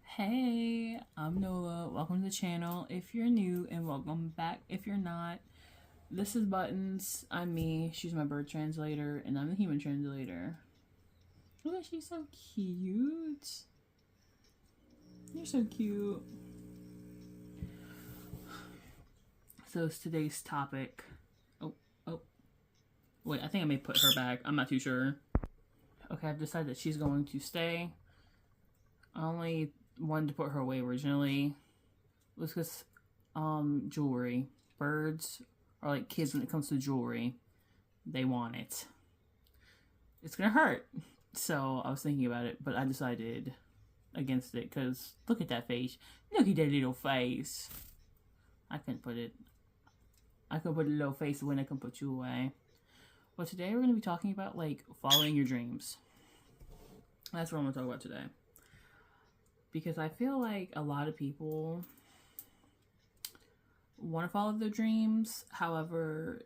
Hey, I'm Nola. Welcome to the channel if you're new, and welcome back if you're not. This is Buttons. I'm me. She's my bird translator, and I'm the human translator. Look, she's so cute. You're so cute. So it's today's topic. Oh. Wait, I think I may put her back. I'm not too sure. Okay, I've decided that she's going to stay. I only wanted to put her away originally. It was because, jewelry. Birds are like kids when it comes to jewelry. They want it. It's gonna hurt. So I was thinking about it, but I decided against it because look at that face. Look at that little face. I couldn't put a little face when I can put you away. But today we're going to be talking about, like, following your dreams. That's what I'm going to talk about today. Because I feel like a lot of people want to follow their dreams. However,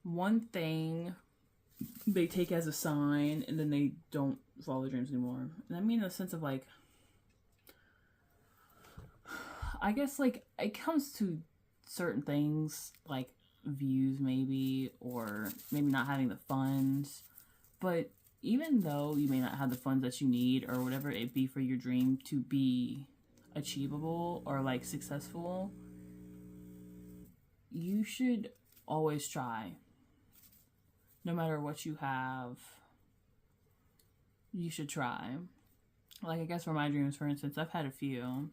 one thing they take as a sign and then they don't follow their dreams anymore. And I mean in the sense of, like, I guess, like, it comes to certain things, like, views maybe, or maybe not having the funds. But even though you may not have the funds that you need or whatever it be for your dream to be achievable or like successful, you should always try. No matter what you have, you should try. Like, I guess for my dreams, for instance, I've had a few,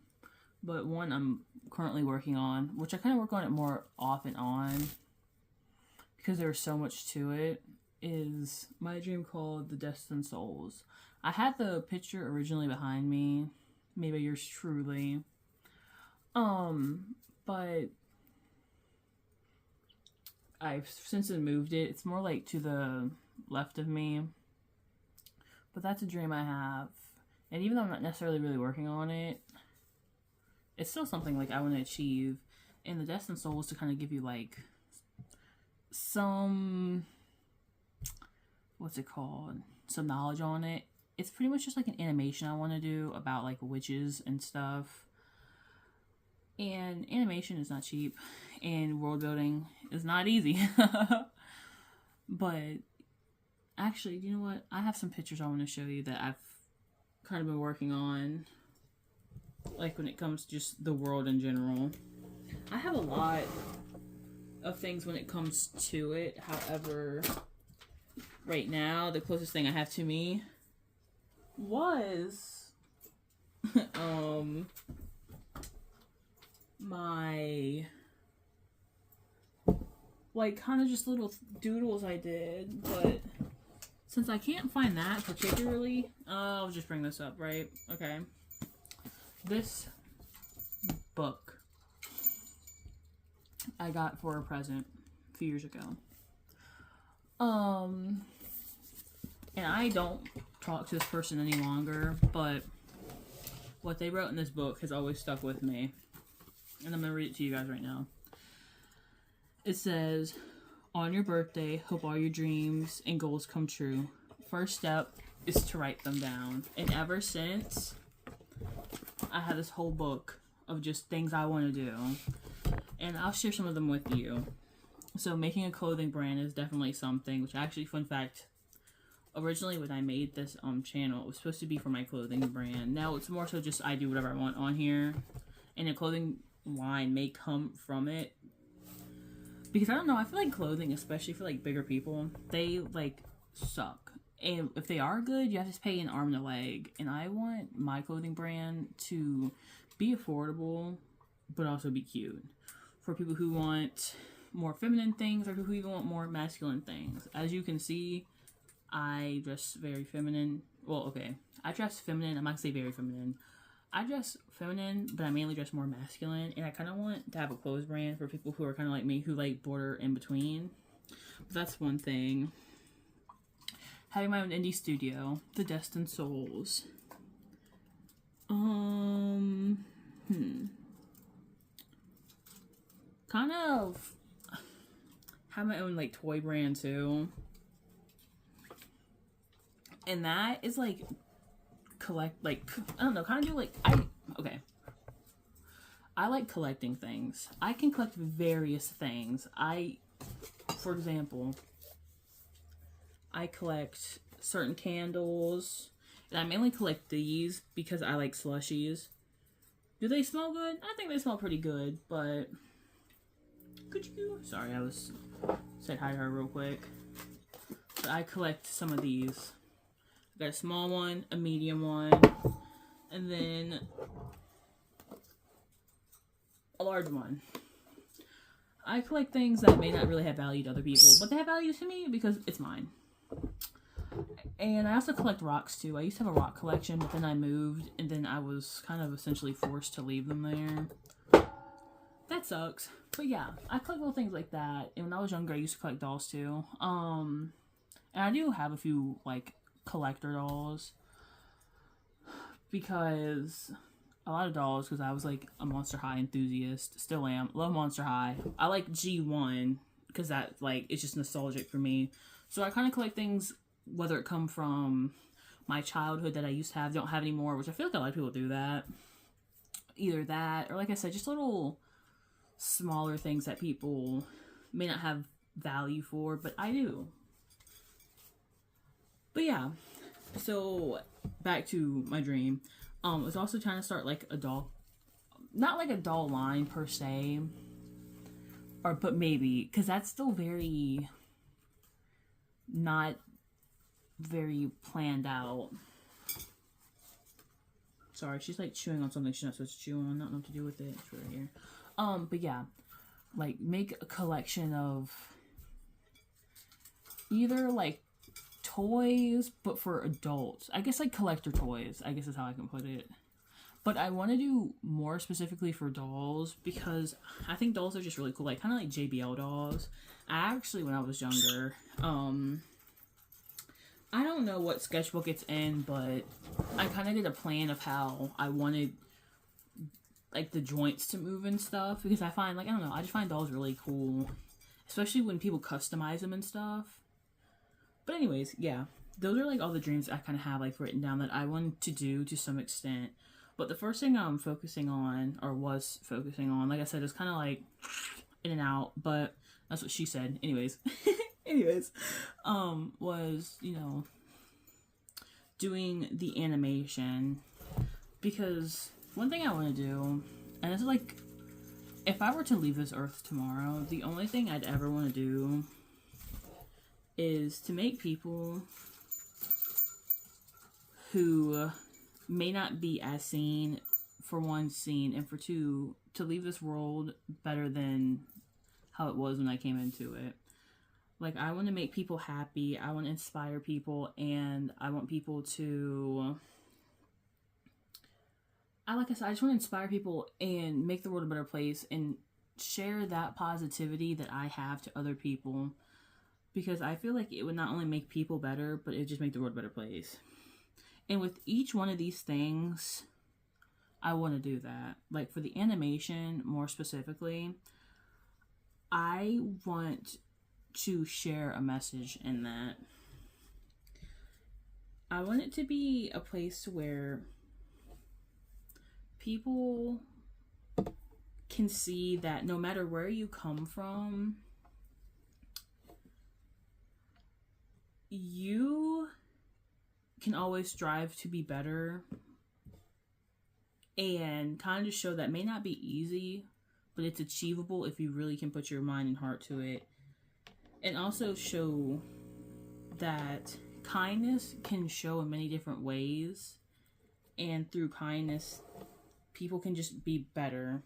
but one I'm currently working on, which I kind of work on it more off and on because there's so much to it, is my dream called The Destined Souls. I had the picture originally behind me, maybe yours truly. But I've since moved it. It's more like to the left of me. But that's a dream I have. And even though I'm not necessarily really working on it, it's still something like I want to achieve. And the Destined Souls to kind of give you like some, what's it called, some knowledge on it. It's pretty much just like an animation I want to do about like witches and stuff. And animation is not cheap, and world building is not easy. But actually, you know what, I have some pictures I want to show you that I've kind of been working on, like when it comes to just the world in general. I have a lot of things when it comes to it. However, right now, the closest thing I have to me was my, like, kind of just little doodles I did. But since I can't find that particularly, I'll just bring this up, right? Okay. This book I got for a present a few years ago. And I don't talk to this person any longer, but what they wrote in this book has always stuck with me. And I'm going to read it to you guys right now. It says, on your birthday, hope all your dreams and goals come true. First step is to write them down. And ever since, I have this whole book of just things I want to do. And I'll share some of them with you. So making a clothing brand is definitely something, which actually, fun fact, originally when I made this channel, it was supposed to be for my clothing brand. Now it's more so just I do whatever I want on here. And a clothing line may come from it. Because I don't know, I feel like clothing, especially for like bigger people, they like suck. And if they are good, you have to pay an arm and a leg. And I want my clothing brand to be affordable, but also be cute. For people who want more feminine things, or people who want more masculine things. As you can see, I dress very feminine. Well, okay, I dress feminine. I'm not gonna say very feminine. I dress feminine, but I mainly dress more masculine. And I kind of want to have a clothes brand for people who are kind of like me, who like border in between. But that's one thing. Having my own indie studio, The Destined Souls. Kind of have my own like toy brand too. And that is like collect, like, I don't know, kind of do like, okay. I like collecting things. I can collect various things. For example, I collect certain candles, and I mainly collect these because I like slushies. Do they smell good? I think they smell pretty good, but could you? Sorry, I said hi to her real quick. But I collect some of these. I got a small one, a medium one, and then a large one. I collect things that may not really have value to other people, but they have value to me because it's mine. And I also collect rocks too. I used to have a rock collection, but then I moved, and then I was kind of essentially forced to leave them there. That sucks. But yeah, I collect little things like that. And when I was younger, I used to collect dolls too. And I do have a few like collector dolls because a lot of dolls, because I was like a Monster High enthusiast, still am. Love Monster High. I like G1 because that like it's just nostalgic for me. So I kind of collect things whether it come from my childhood that I used to have, don't have anymore, which I feel like a lot of people do that. Either that, or like I said, just little smaller things that people may not have value for, but I do. But yeah, so back to my dream. I was also trying to start like a doll, not like a doll line per se, but maybe, because that's still very not very planned out. Sorry, she's like chewing on something she's not supposed to chew on. I don't know what to do with it. It's right here. But yeah, like make a collection of either like toys, but for adults. I guess like collector toys, I guess is how I can put it. But I want to do more specifically for dolls because I think dolls are just really cool. Like kind of like JBL dolls. I actually, when I was younger, I don't know what sketchbook it's in, but I kind of did a plan of how I wanted like the joints to move and stuff, because I find like, I don't know, I just find dolls really cool, especially when people customize them and stuff. But anyways, yeah, those are like all the dreams I kind of have like written down that I want to do to some extent. But the first thing I'm focusing on, or was focusing on, like I said, is kind of like in and out, but that's what she said. Anyways, was, you know, doing the animation, because one thing I want to do, and it's like, if I were to leave this earth tomorrow, the only thing I'd ever want to do is to make people who may not be as seen, for one, seen, and for two, to leave this world better than how it was when I came into it. Like, I want to make people happy, I want to inspire people, and I want people to... like I said, I just want to inspire people and make the world a better place and share that positivity that I have to other people. Because I feel like it would not only make people better, but it would just make the world a better place. And with each one of these things, I want to do that. Like for the animation, more specifically, I want to share a message in that. I want it to be a place where people can see that no matter where you come from, you can always strive to be better, and kind of show that may not be easy, but it's achievable if you really can put your mind and heart to it. And also show that kindness can show in many different ways, and through kindness, people can just be better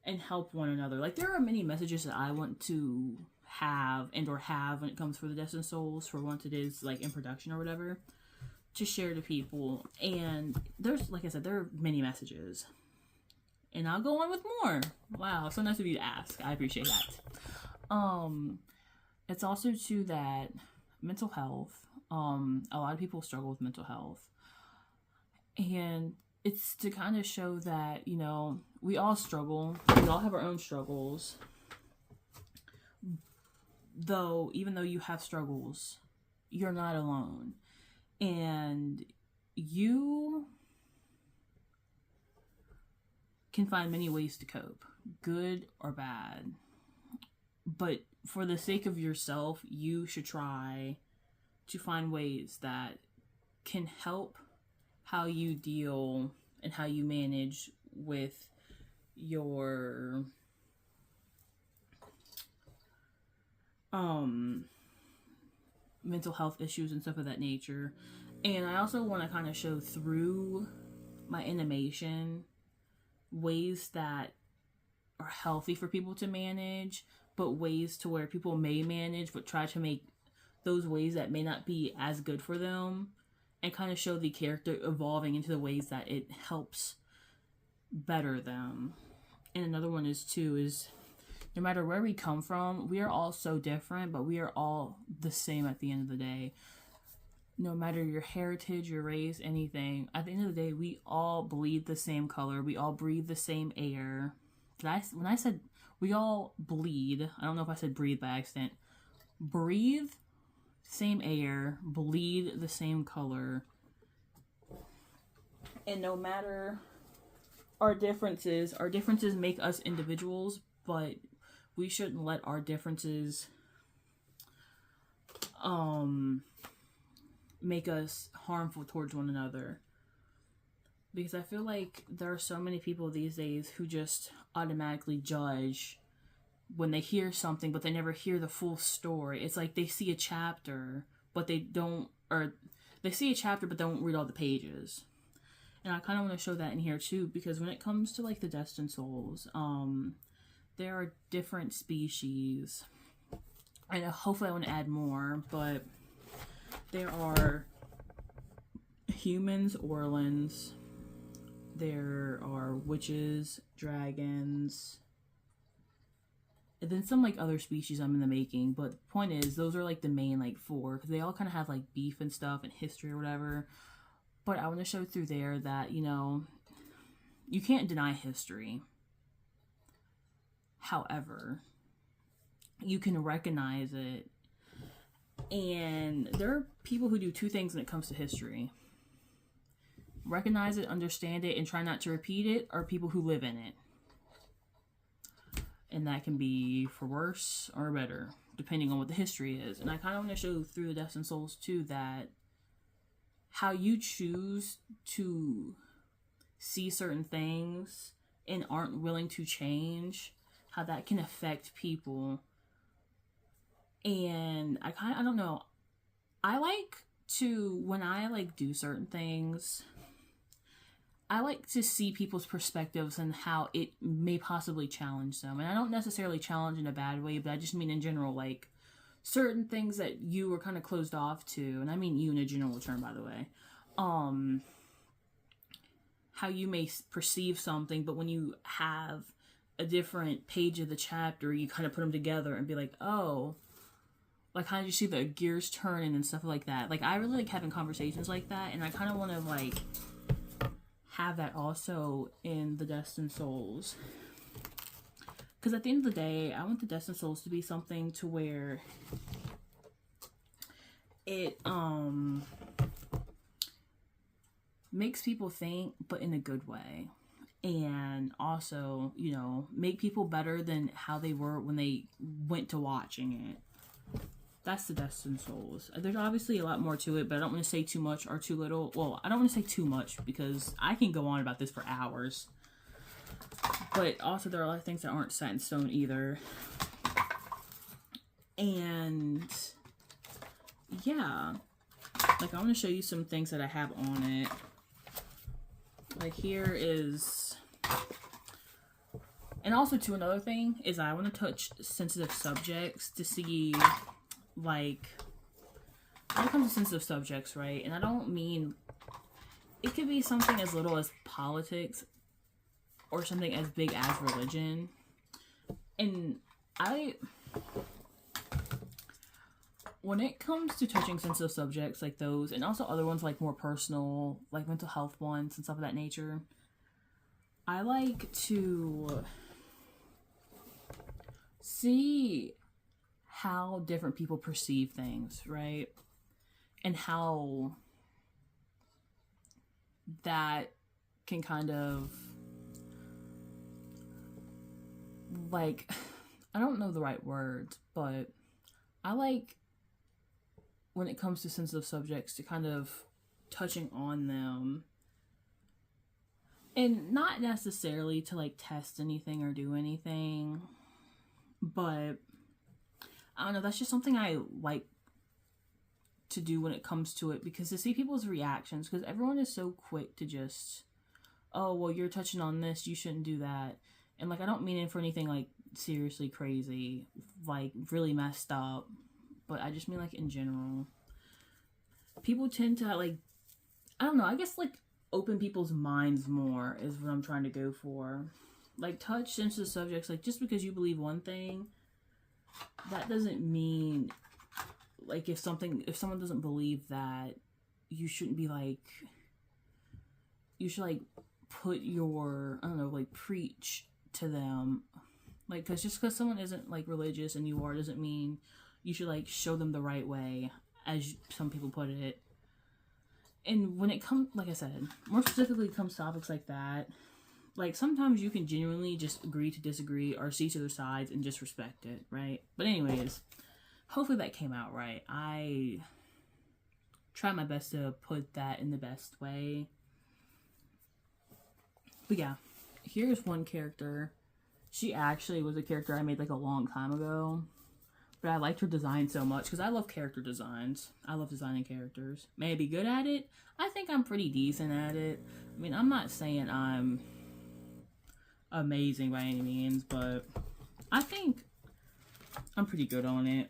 and help one another. Like, there are many messages that I want to have when it comes for the Destined Souls, for once it is like in production or whatever, to share to people. And there's, like I said, there are many messages, and I'll go on with more. Wow, so nice of you to ask. I appreciate that. It's also to that mental health. A lot of people struggle with mental health, and it's to kind of show that, you know, we all struggle. We all have our own struggles. Though, even though you have struggles, you're not alone. And you can find many ways to cope, good or bad. But for the sake of yourself, you should try to find ways that can help how you deal and how you manage with your mental health issues and stuff of that nature. And I also want to kind of show through my animation ways that are healthy for people to manage, but ways to where people may manage but try to make those ways that may not be as good for them, and kind of show the character evolving into the ways that it helps better them. And another one is no matter where we come from, we are all so different, but we are all the same at the end of the day. No matter your heritage, your race, anything, at the end of the day, we all bleed the same color. We all breathe the same air. When I said we all bleed, I don't know if I said breathe by accident. Breathe, same air, bleed the same color. And no matter our differences make us individuals, but we shouldn't let our differences make us harmful towards one another. Because I feel like there are so many people these days who just automatically judge when they hear something, but they never hear the full story. It's like they see a chapter, but they don't read all the pages. And I kind of want to show that in here too, because when it comes to like the Destined Souls, there are different species, and hopefully I want to add more, but there are humans, Orlans, there are witches, dragons, and then some like other species I'm in the making. But the point is, those are like the main like 4, because they all kind of have like beef and stuff and history or whatever. But I want to show through there that, you know, you can't deny history. However, you can recognize it. And there are people who do 2 things when it comes to history: recognize it, understand it, and try not to repeat it, or people who live in it. And that can be for worse or better, depending on what the history is. And I kind of want to show through the Destined Souls too that how you choose to see certain things and aren't willing to change, how that can affect people. And I don't know, I like to, when I like do certain things, I like to see people's perspectives and how it may possibly challenge them. And I don't necessarily challenge in a bad way, but I just mean in general, like certain things that you were kind of closed off to, and I mean you in a general term, by the way, how you may perceive something, but when you have a different page of the chapter, you kind of put them together and be like, oh, like how did you see the gears turning and stuff like that. Like I really like having conversations like that, and I kind of want to like have that also in the Destined Souls. Because at the end of the day, I want the Destined Souls to be something to where it makes people think, but in a good way. And also, you know, make people better than how they were when they went to watching it. That's the Destined Souls. There's obviously a lot more to it, but I don't want to say too much or too little. Well, I don't want to say too much because I can go on about this for hours. But also there are a lot of things that aren't set in stone either. And yeah, like I want to show you some things that I have on it. Like here is, and also too, another thing is I want to touch sensitive subjects to see, like, when it comes to sensitive subjects, right? And I don't mean, it could be something as little as politics or something as big as religion. And when it comes to touching sensitive subjects like those, and also other ones like more personal, like mental health ones and stuff of that nature, I like to see how different people perceive things, right? And how that can kind of, like, I don't know the right words, but I like when it comes to sensitive subjects to kind of touching on them, and not necessarily to like test anything or do anything, but I don't know, that's just something I like to do when it comes to it, because to see people's reactions, because everyone is so quick to just, oh, well, you're touching on this, you shouldn't do that. And like, I don't mean it for anything like seriously crazy, like really messed up, but I just mean like in general. People tend to like, I don't know, I guess like open people's minds more is what I'm trying to go for. Like, touch sensitive subjects, like just because you believe one thing, that doesn't mean like if someone doesn't believe that, you shouldn't be like, you should like put your, I don't know, like preach to them, like, because just because someone isn't like religious and you are, doesn't mean you should like show them the right way, as some people put it. And when it comes, like I said, more specifically comes to topics like that, like sometimes you can genuinely just agree to disagree or see each other's sides and just respect it, right? But anyways, hopefully that came out right. I try my best to put that in the best way. But yeah, here's one character. She actually was a character I made like a long time ago, but I liked her design so much because I love character designs. I love designing characters. May I be good at it? I think I'm pretty decent at it. I mean, I'm not saying I'm amazing by any means, but I think I'm pretty good on it.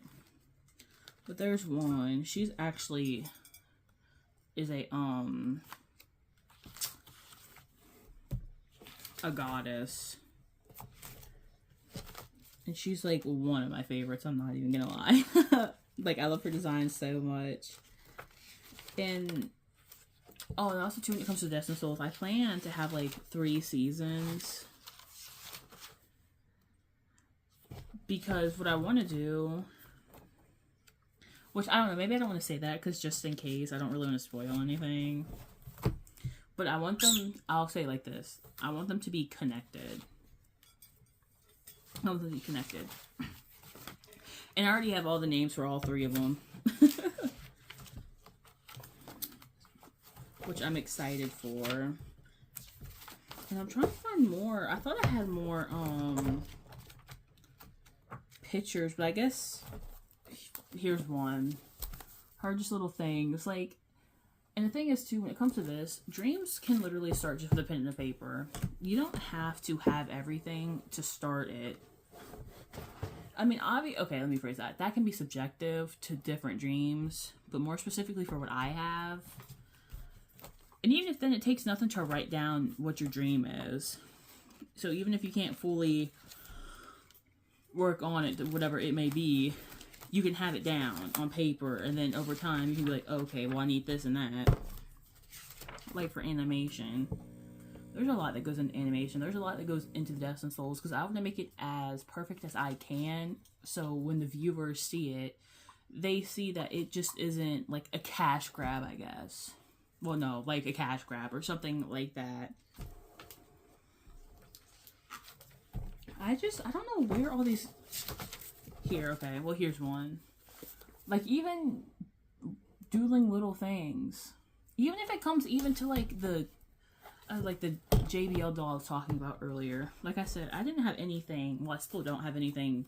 But there's one. She's actually is a goddess. And she's like one of my favorites, I'm not even gonna lie. Like, I love her design so much. And oh, and also too, when it comes to Destined Souls, I plan to have like 3 seasons. Because what I want to do, which I don't know, maybe I don't want to say that because just in case, I don't really want to spoil anything. But I want them, I'll say it like this, I want them to be connected. I want them to be connected. And I already have all the names for all 3 of them. Which I'm excited for. And I'm trying to find more. I thought I had more pictures, but I guess here's one. Her just little things. Like, and the thing is too, when it comes to this, dreams can literally start just with a pen and a paper. You don't have to have everything to start it. I mean, okay, let me phrase that. That can be subjective to different dreams, but more specifically for what I have. And even if then, it takes nothing to write down what your dream is. So even if you can't fully work on it, whatever it may be, you can have it down on paper, and then over time you can be like, okay, well, I need this and that. Like for animation, there's a lot that goes into animation. There's a lot that goes into the Destined Souls, because I want to make it as perfect as I can, so when the viewers see it, they see that it just isn't like a cash grab, I guess. Well, no, like a cash grab or something like that. I don't know where all these... Here, okay, well, here's one. Like, even doodling little things. Even if it comes even to, like the JBL doll I was talking about earlier. Like I said, I didn't have anything, well, I still don't have anything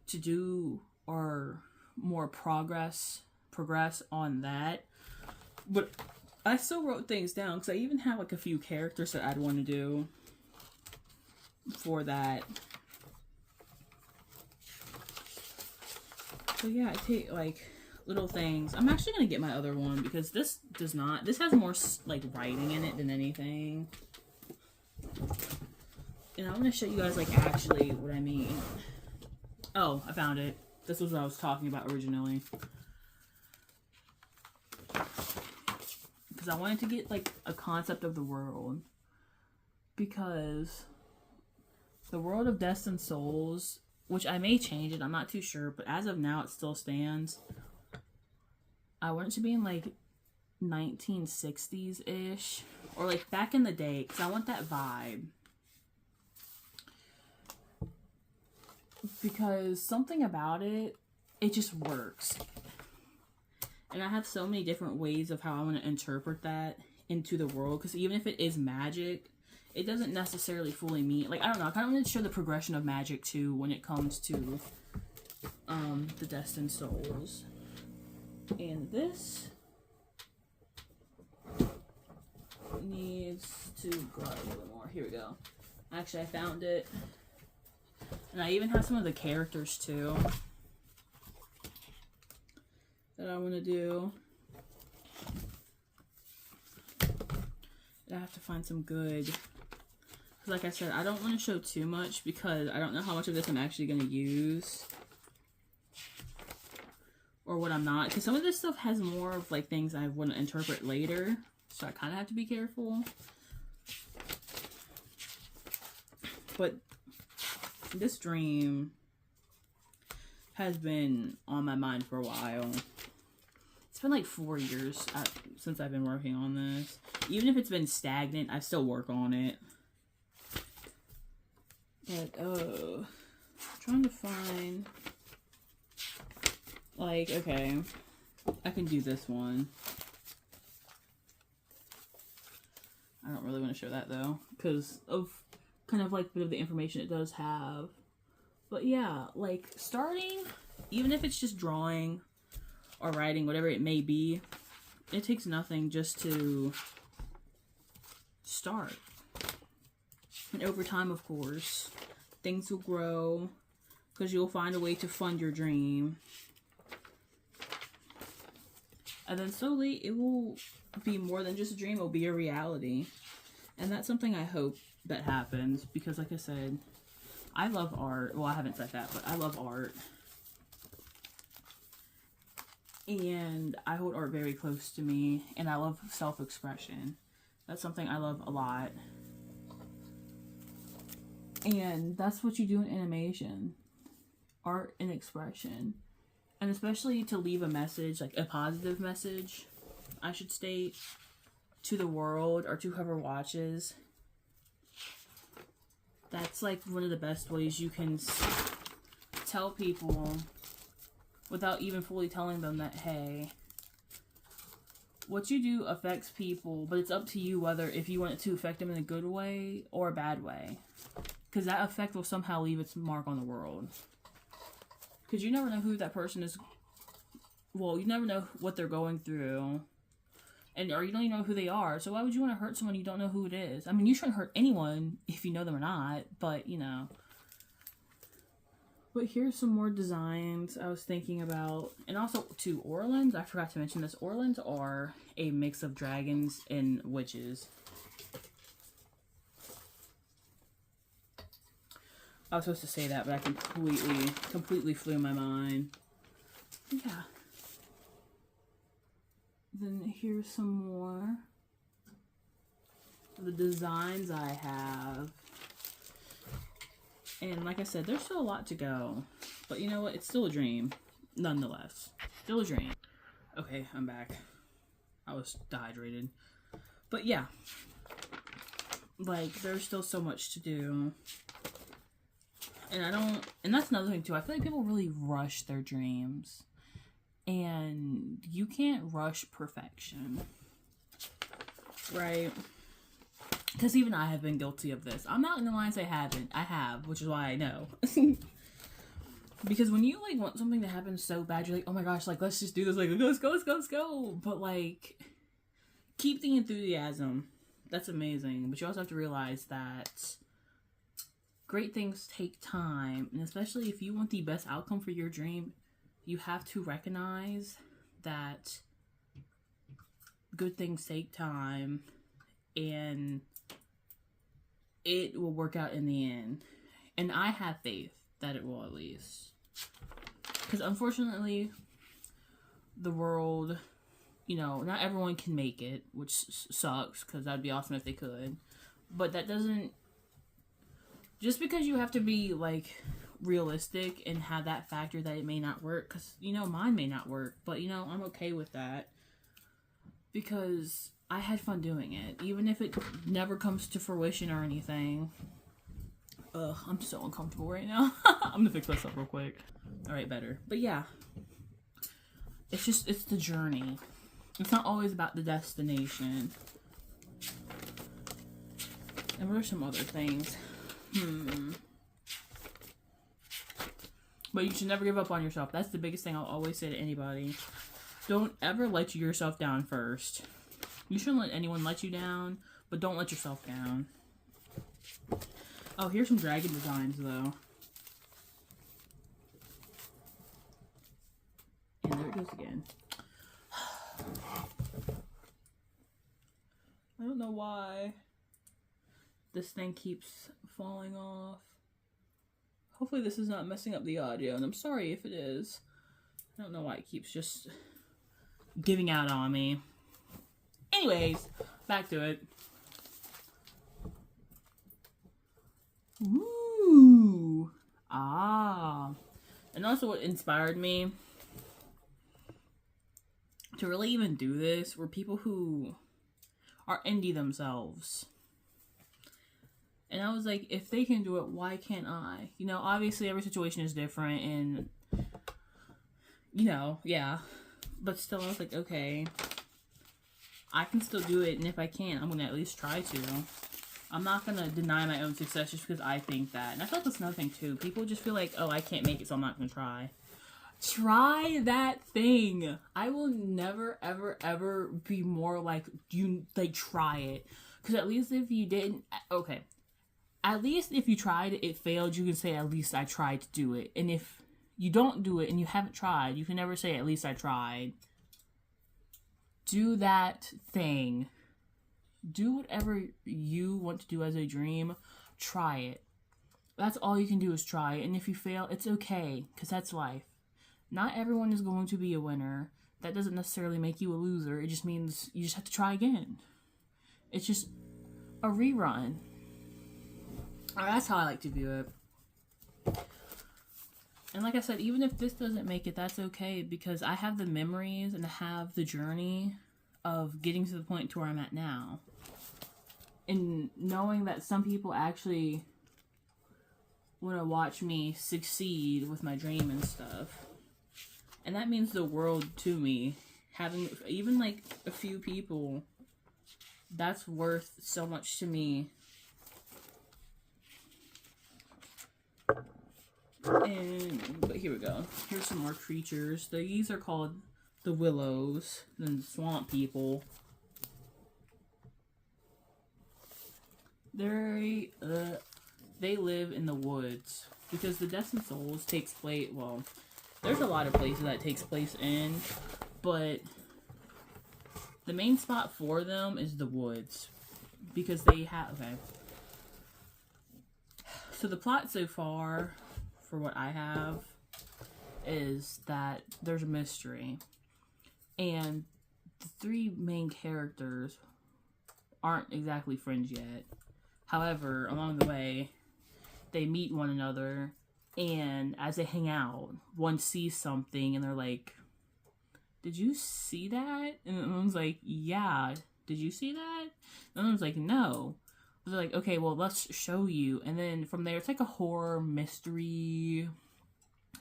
to do or more progress on that. But I still wrote things down, because I even have, like, a few characters that I'd want to do for that. So yeah, I take, like, little things. I'm actually going to get my other one, because this has more, like, writing in it than anything. And I'm going to show you guys, like, actually what I mean. Oh, I found it. This was what I was talking about originally. Because I wanted to get, like, a concept of the world. Because the world of Destined Souls, which I may change it, I'm not too sure, but as of now it still stands. I want it to be in, like, 1960s-ish, or like back in the day, because I want that vibe. Because something about it, it just works. And I have so many different ways of how I want to interpret that into the world, because even if it is magic, it doesn't necessarily fully mean, like, I don't know, I kind of want to show the progression of magic too when it comes to the Destined Souls. And this needs to go out a little more. Here we go. Actually, I found it. And I even have some of the characters too that I want to do. I have to find some good, because like I said, I don't want to show too much because I don't know how much of this I'm actually going to use or what I'm not, because some of this stuff has more of like things I want to interpret later, so I kind of have to be careful. But this dream has been on my mind for a while. It's been like 4 years since I've been working on this. Even if it's been stagnant, I still work on it. But, I'm trying to find, like, okay, I can do this one. I don't really want to show that, though, because of kind of, like, a bit of the information it does have. But, yeah, like, starting, even if it's just drawing or writing, whatever it may be, it takes nothing just to start. And over time, of course, things will grow because you'll find a way to fund your dream. And then slowly it will be more than just a dream, it will be a reality. And that's something I hope that happens because, like I said, I love art. Well, I haven't said that, but I love art. And I hold art very close to me, and I love self-expression. That's something I love a lot. And that's what you do in animation. Art and expression. And especially to leave a message, like a positive message, I should state, to the world or to whoever watches. That's like one of the best ways you can tell people without even fully telling them that, hey, what you do affects people, but it's up to you whether if you want it to affect them in a good way or a bad way. Because that effect will somehow leave its mark on the world. Because you never know who that person is. Well, you never know what they're going through. Or you don't even know who they are. So why would you want to hurt someone you don't know who it is? I mean, you shouldn't hurt anyone if you know them or not. But, you know. But here's some more designs I was thinking about. And also, too, Orlans. I forgot to mention this. Orlans are a mix of dragons and witches. I was supposed to say that, but I completely flew my mind. Yeah. Then here's some more of the designs I have. And like I said, there's still a lot to go. But you know what? It's still a dream. Nonetheless. Still a dream. Okay, I'm back. I was dehydrated. But yeah. Like, there's still so much to do. And that's another thing too. I feel like people really rush their dreams. And you can't rush perfection. Right? Because even I have been guilty of this. I'm not in the line to say I haven't. I have, which is why I know. Because when you like want something to happen so bad, you're like, oh my gosh, like let's just do this, like let's go. But like, keep the enthusiasm. That's amazing. But you also have to realize that great things take time, and especially if you want the best outcome for your dream, you have to recognize that good things take time, and it will work out in the end. And I have faith that it will, at least. Because unfortunately, the world, you know, not everyone can make it, which sucks, because that'd be awesome if they could. But that doesn't... Just because you have to be, like, realistic and have that factor that it may not work, because, you know, mine may not work, but, you know, I'm okay with that. because I had fun doing it, even if it never comes to fruition or anything. Ugh, I'm so uncomfortable right now. I'm gonna fix myself real quick. Alright, better. But yeah, it's the journey. It's not always about the destination. And what are some other things? But you should never give up on yourself. That's the biggest thing I'll always say to anybody. Don't ever let yourself down first. You shouldn't let anyone let you down, but don't let yourself down. Oh, here's some dragon designs, though. And there it goes again. I don't know why this thing keeps falling off. Hopefully this is not messing up the audio, and I'm sorry if it is. I don't know why it keeps just giving out on me. Anyways, back to it. Ooh. Ah. And also what inspired me to really even do this were people who are indie themselves. And I was like, if they can do it, why can't I? You know, obviously every situation is different and, you know, yeah. But still, I was like, okay, I can still do it. And if I can't, I'm going to at least try to. I'm not going to deny my own success just because I think that. And I felt that's another thing, too. People just feel like, oh, I can't make it, so I'm not going to try. Try that thing. I will never, ever, ever be more like, try it. Because at least if you didn't, okay. At least if you tried it, it failed, you can say, at least I tried to do it. And if you don't do it and you haven't tried, you can never say, at least I tried. Do that thing. Do whatever you want to do as a dream. Try it. That's all you can do is try it. And if you fail, it's okay, because that's life. Not everyone is going to be a winner. That doesn't necessarily make you a loser. It just means you just have to try again. It's just a rerun. That's how I like to view it. And like I said, even if this doesn't make it, that's okay, because I have the memories and I have the journey of getting to the point to where I'm at now. And knowing that some people actually want to watch me succeed with my dream and stuff. And that means the world to me. Having even like a few people, that's worth so much to me. But here we go. Here's some more creatures. These are called the willows, and swamp people. They live in the woods because the Destined Souls takes place. Well, there's a lot of places that it takes place in, but the main spot for them is the woods because they have. Okay. So the plot so far, for what I have, is that there's a mystery. And the three main characters aren't exactly friends yet. However, along the way, they meet one another. And as they hang out, one sees something and they're like, did you see that? And one's like, yeah. Did you see that? And one's like, no. They're like, okay, well, let's show you. And then from there, it's like a horror, mystery,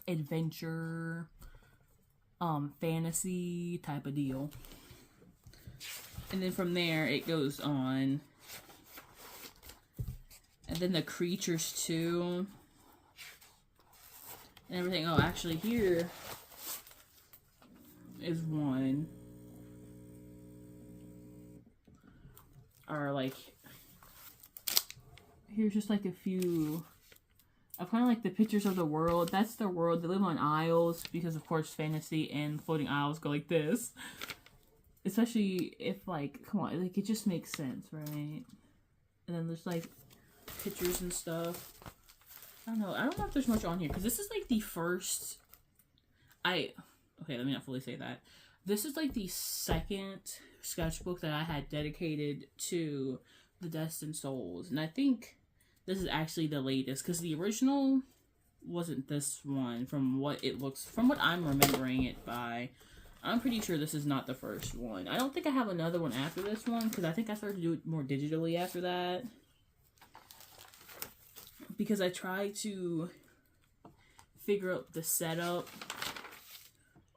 adventure, fantasy type of deal. And then from there, it goes on. And then the creatures, too. And everything. Oh, actually, here is one. Or, like, here's just like a few of kind of like the pictures of the world. That's their world. They live on isles because, of course, fantasy and floating isles go like this. Especially if, like, come on, like, it just makes sense, right? And then there's like pictures and stuff. I don't know if there's much on here because this is like the first. Okay, let me not fully say that. This is like the second sketchbook that I had dedicated to the Destined Souls, and I think this is actually the latest because the original wasn't this one from what it looks, from what I'm remembering it by. I'm pretty sure this is not the first one. I don't think I have another one after this one, because I think I started to do it more digitally after that. Because I tried to figure out the setup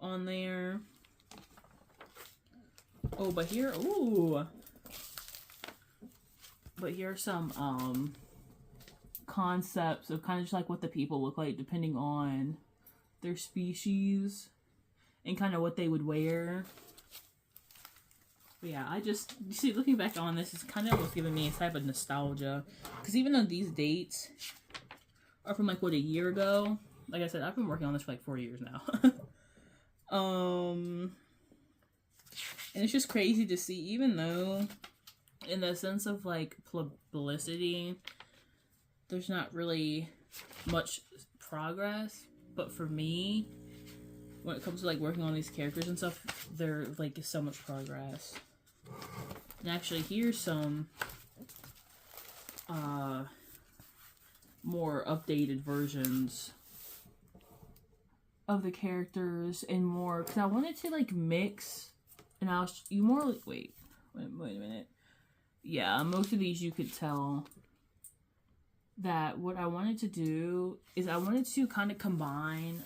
on there. Oh, but here, ooh. But here are some concepts of kind of just like what the people look like depending on their species and kind of what they would wear. But yeah, I just, you see, looking back on this, it's kind of almost giving me a type of nostalgia. Because even though these dates are from like, what, a year ago? Like I said, I've been working on this for like 4 years now. And it's just crazy to see, even though in the sense of like publicity, there's not really much progress. But for me, when it comes to like working on these characters and stuff, there like is so much progress. And actually, here's some more updated versions of the characters and more, because I wanted to like mix, and I was you more like wait a minute. Yeah, most of these you could tell that what I wanted to do is I wanted to kind of combine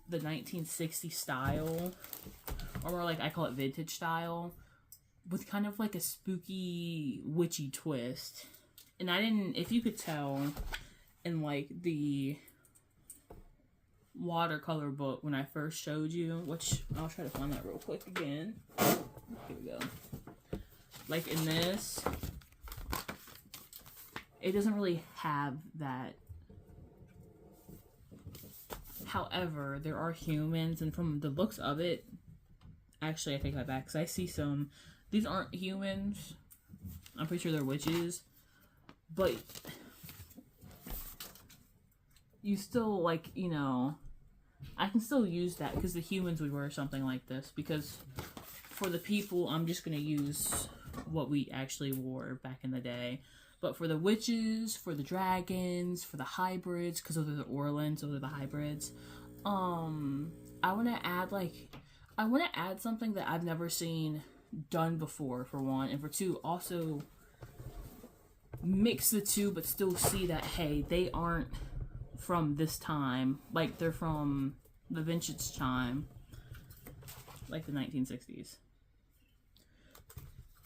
the 1960s style, or more like I call it vintage style, with kind of like a spooky, witchy twist. And I didn't, if you could tell, in like the watercolor book when I first showed you, which I'll try to find that real quick again. Here we go. Like in this, it doesn't really have that. However, there are humans, and from the looks of it, actually I take that back, because I see some, these aren't humans, I'm pretty sure they're witches, but you still, like, you know, I can still use that, because the humans would wear something like this, because for the people, I'm just going to use what we actually wore back in the day. But for the witches, for the dragons, for the hybrids, because those are the Orlans, those are the hybrids, I want to add, like, I want to add something that I've never seen done before, for one, and for two, also mix the two, but still see that, hey, they aren't from this time, like, they're from the vintage time, like the 1960s.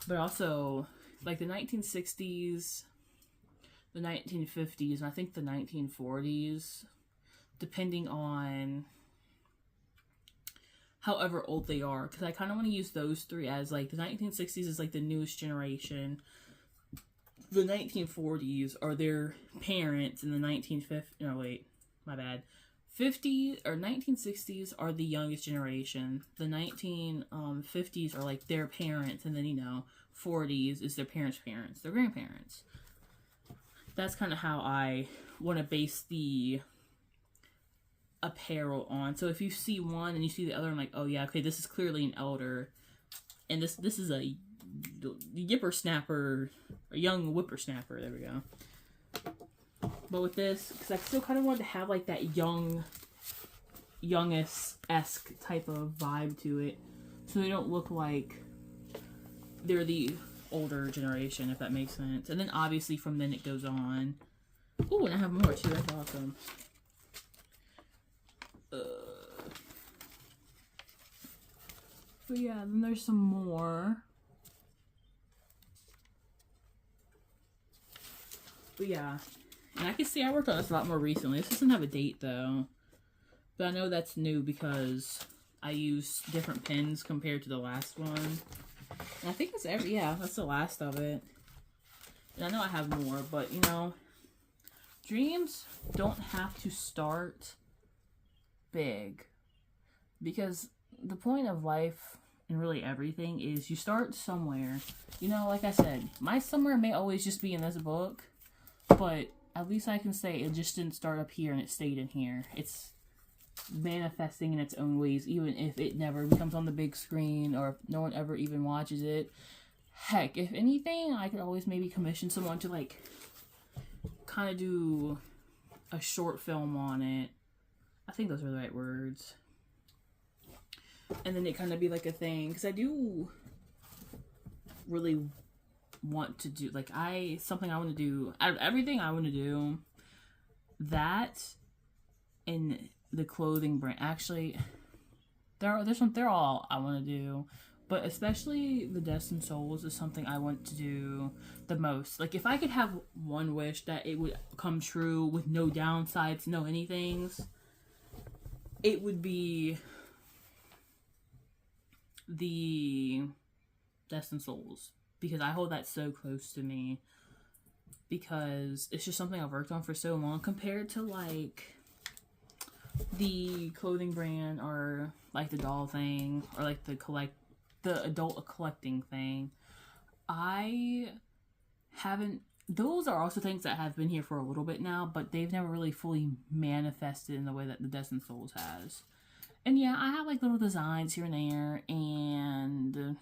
But also, like, the 1960s, the 1950s, and I think the 1940s, depending on however old they are, because I kind of want to use those three as, like, the 1960s is, like, the newest generation. The 1940s are their parents, and the 1950s, no, wait, my bad. 50s, or 1960s are the youngest generation. The 1950s are, like, their parents, and then, you know, 40s is their parents' parents, their grandparents. That's kind of how I want to base the apparel on. So if you see one and you see the other, I'm like, oh yeah, okay, this is clearly an elder, and this is a yippersnapper, a young whippersnapper. There we go. But with this, because I still kind of wanted to have like that youngest-esque type of vibe to it, so they don't look like they're the older generation, if that makes sense. And then obviously from then it goes on. Ooh, and I have more too. That's awesome. But yeah, then there's some more. But yeah, and I can see I worked on this a lot more recently. This doesn't have a date though, but I know that's new because I use different pens compared to the last one. And I think it's that's the last of it. And I know I have more, but you know, dreams don't have to start big, because the point of life and really everything is you start somewhere. You know, like I said, my somewhere may always just be in this book, but at least I can say it just didn't start up here and it stayed in here. It's manifesting in its own ways, even if it never becomes on the big screen or if no one ever even watches it. Heck, if anything, I could always maybe commission someone to like kind of do a short film on it. I think those are the right words. and then it kind of be like a thing, because I do really want to do, like, something I want to do, out of everything I want to do, that and the clothing brand, actually, they're all I want to do, but especially the Destined Souls is something I want to do the most. Like, if I could have one wish that it would come true with no downsides, no anythings, it would be the Destined Souls, because I hold that so close to me, because it's just something I've worked on for so long, compared to like the clothing brand, or like the doll thing, or like the adult collecting thing. I haven't, those are also things that have been here for a little bit now, but they've never really fully manifested in the way that the Destined Souls has. And yeah, I have like little designs here and there, and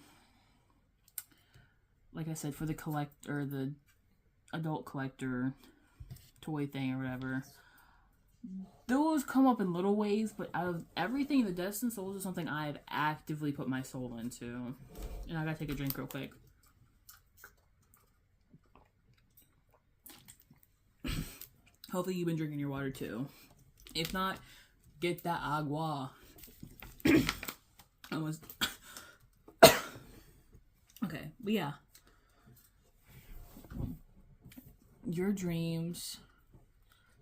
like I said, for the the adult collector toy thing or whatever, those come up in little ways, but out of everything, the Destined Souls is something I've actively put my soul into. And I gotta take a drink real quick. Hopefully you've been drinking your water too. If not, get that agua. Almost. Okay, but yeah. Your dreams.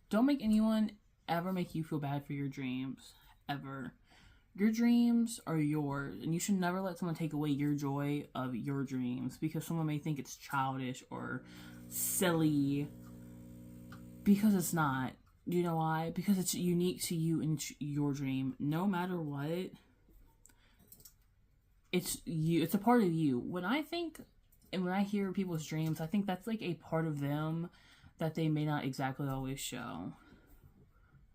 Don't make anyone ever make you feel bad for your dreams. Ever. Your dreams are yours, and you should never let someone take away your joy of your dreams, because someone may think it's childish or silly, because it's not. You know why? Because it's unique to you and your dream. No matter what, it's you. It's a part of you. When I think, and when I hear people's dreams, I think that's like a part of them that they may not exactly always show.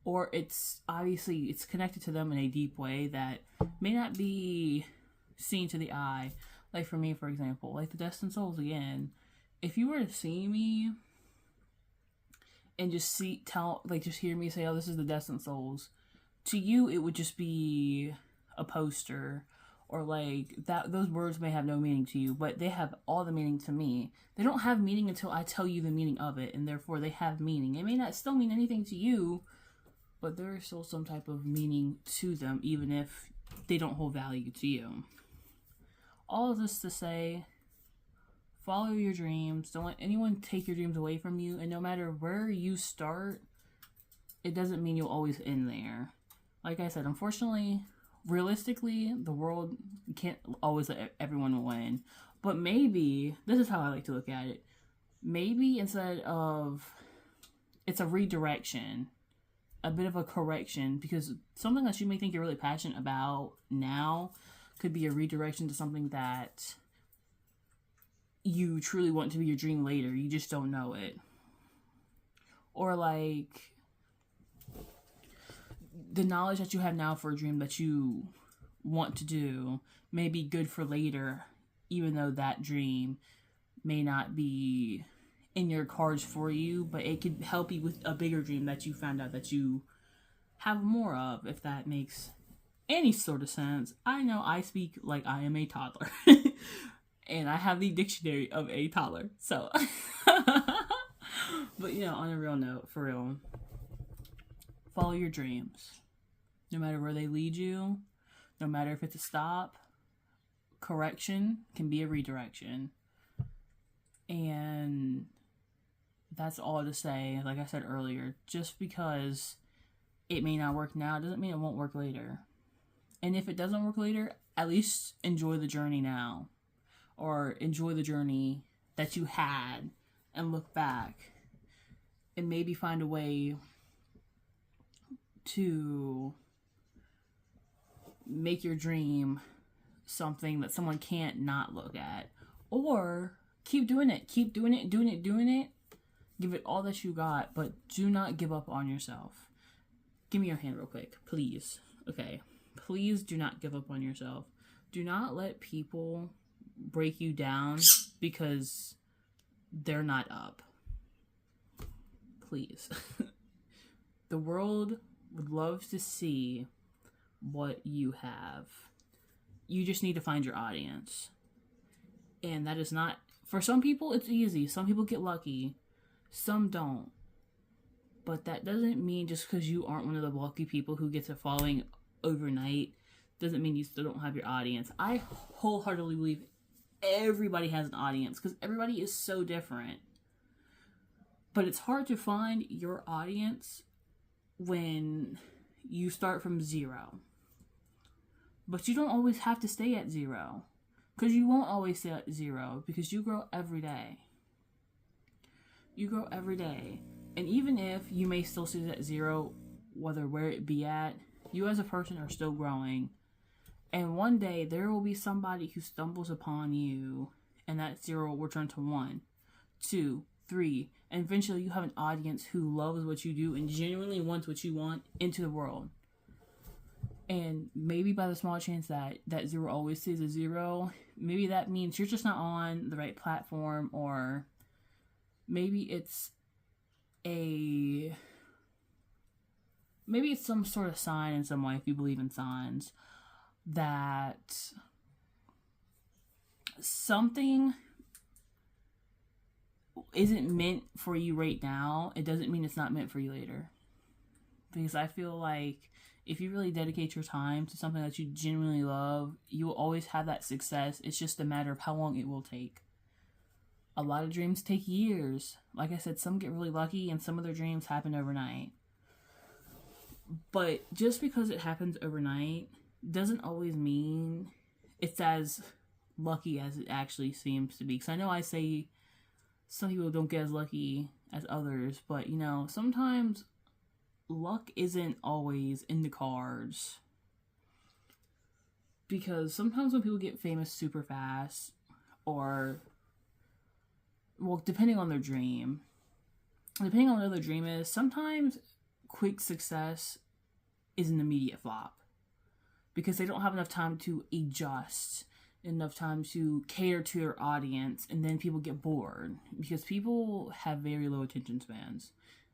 Or it's obviously, it's connected to them in a deep way that may not be seen to the eye. Like for me, for example, like the Destined Souls again. If you were to see me and just just hear me say, oh, this is the Destined Souls, to you it would just be a poster, or like that. Those words may have no meaning to you, but they have all the meaning to me. They don't have meaning until I tell you the meaning of it, and therefore they have meaning. It may not still mean anything to you, but there is still some type of meaning to them, even if they don't hold value to you. All of this to say, follow your dreams. Don't let anyone take your dreams away from you. And no matter where you start, it doesn't mean you'll always end there. Like I said, unfortunately, realistically, the world can't always let everyone win. But maybe, this is how I like to look at it. Maybe instead of, it's a redirection, a bit of a correction, because something that you may think you're really passionate about now could be a redirection to something that you truly want to be your dream later. You just don't know it. Or like the knowledge that you have now for a dream that you want to do may be good for later, even though that dream may not be in your cards for you, but it could help you with a bigger dream that you found out that you have more of, if that makes any sort of sense. I know I speak like I am a toddler. And I have the dictionary of a toddler, so. But, you know, on a real note, for real, follow your dreams. No matter where they lead you, no matter if it's a stop, correction can be a redirection. And that's all to say, like I said earlier, just because it may not work now doesn't mean it won't work later. And if it doesn't work later, at least enjoy the journey now. Or enjoy the journey that you had and look back and maybe find a way to make your dream something that someone can't not look at. Or keep doing it. Keep doing it, doing it, doing it. Give it all that you got, but do not give up on yourself. Give me your hand real quick, please. Okay. Please do not give up on yourself. Do not let people break you down because they're not up. Please. The world would love to see what you have. You just need to find your audience. And that is not, for some people it's easy. Some people get lucky. Some don't. But that doesn't mean just because you aren't one of the lucky people who gets a following overnight, doesn't mean you still don't have your audience. I wholeheartedly believe everybody has an audience because everybody is so different. But it's hard to find your audience when you start from zero. But you don't always have to stay at zero. Because you won't always stay at zero. Because you grow every day. You grow every day. And even if you may still sit at zero, whether where it be at, you as a person are still growing. And one day there will be somebody who stumbles upon you, and that zero will return to 1, 2, 3, and eventually you have an audience who loves what you do and genuinely wants what you want into the world. And maybe by the small chance that that zero always stays a zero, maybe that means you're just not on the right platform, or maybe it's some sort of sign in some way, if you believe in signs, that something isn't meant for you right now. It doesn't mean it's not meant for you later. Because I feel like if you really dedicate your time to something that you genuinely love, you will always have that success. It's just a matter of how long it will take. A lot of dreams take years. Like I said, some get really lucky and some of their dreams happen overnight. But just because it happens overnight doesn't always mean it's as lucky as it actually seems to be. Because I know I say some people don't get as lucky as others, but you know, sometimes luck isn't always in the cards. Because sometimes when people get famous super fast, or, well, depending on their dream, depending on what their dream is, sometimes quick success is an immediate flop. Because they don't have enough time to adjust, enough time to cater to their audience, and then people get bored. Because people have very low attention spans.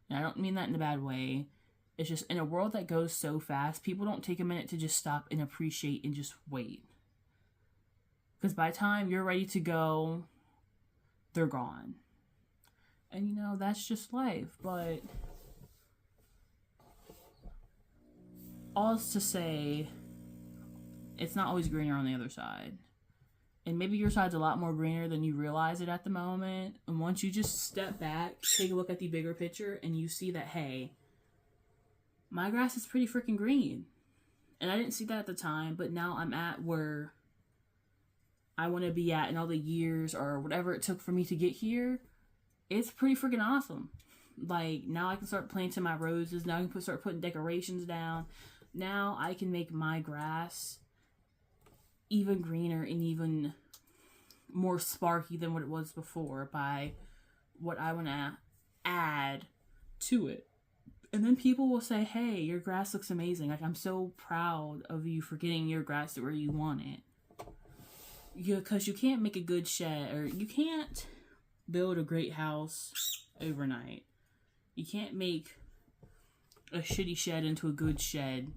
And I don't mean that in a bad way. It's just in a world that goes so fast, people don't take a minute to just stop and appreciate and just wait. Because by the time you're ready to go, they're gone. And you know, that's just life. But all is to say, it's not always greener on the other side. And maybe your side's a lot more greener than you realize it at the moment. And once you just step back, take a look at the bigger picture, and you see that, hey, my grass is pretty freaking green. And I didn't see that at the time, but now I'm at where I want to be at in all the years or whatever it took for me to get here. It's pretty freaking awesome. Like, now I can start planting my roses. Now I can start putting decorations down. Now I can make my grass even greener and even more sparky than what it was before by what I want to add to it. And then people will say, hey, your grass looks amazing. Like, I'm so proud of you for getting your grass to where you want it. Because you can't make a good shed, or you can't build a great house overnight. You can't make a shitty shed into a good shed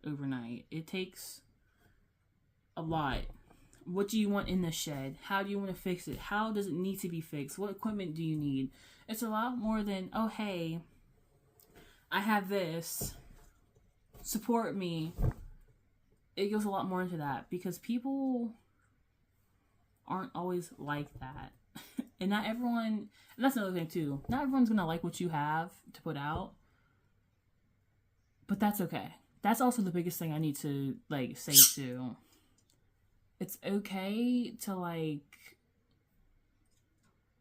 overnight. It takes a lot. What do you want in the shed? How do you want to fix it? How does it need to be fixed? What equipment do you need? It's a lot more than, oh, hey, I have this, support me. It goes a lot more into that, because people aren't always like that. And not everyone, and that's another thing too, not everyone's gonna like what you have to put out, but that's okay. That's also the biggest thing I need to, like, say too. It's okay to, like,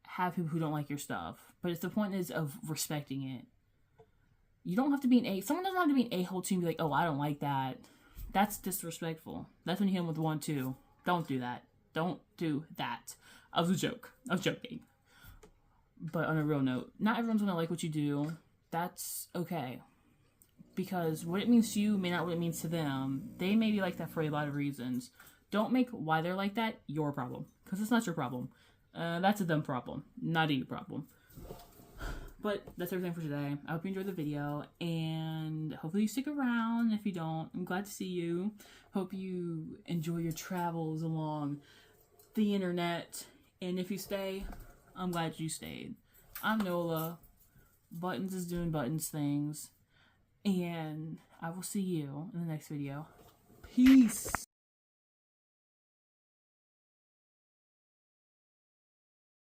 have people who don't like your stuff, but it's the point is of respecting it. You don't have to be someone doesn't have to be an a-hole to be like, oh, I don't like that. That's disrespectful. That's when you hit them with 1, 2. Don't do that. Don't do that. I was joking. But on a real note, not everyone's gonna like what you do. That's okay. Because what it means to you may not what it means to them. They may be like that for a lot of reasons. Don't make why they're like that your problem. Because it's not your problem. That's a them problem. Not a you problem. But that's everything for today. I hope you enjoyed the video, and hopefully you stick around. If you don't, I'm glad to see you. Hope you enjoy your travels along the internet, and if you stay, I'm glad you stayed. I'm Nola. Buttons is doing buttons things, and I will see you in the next video. Peace!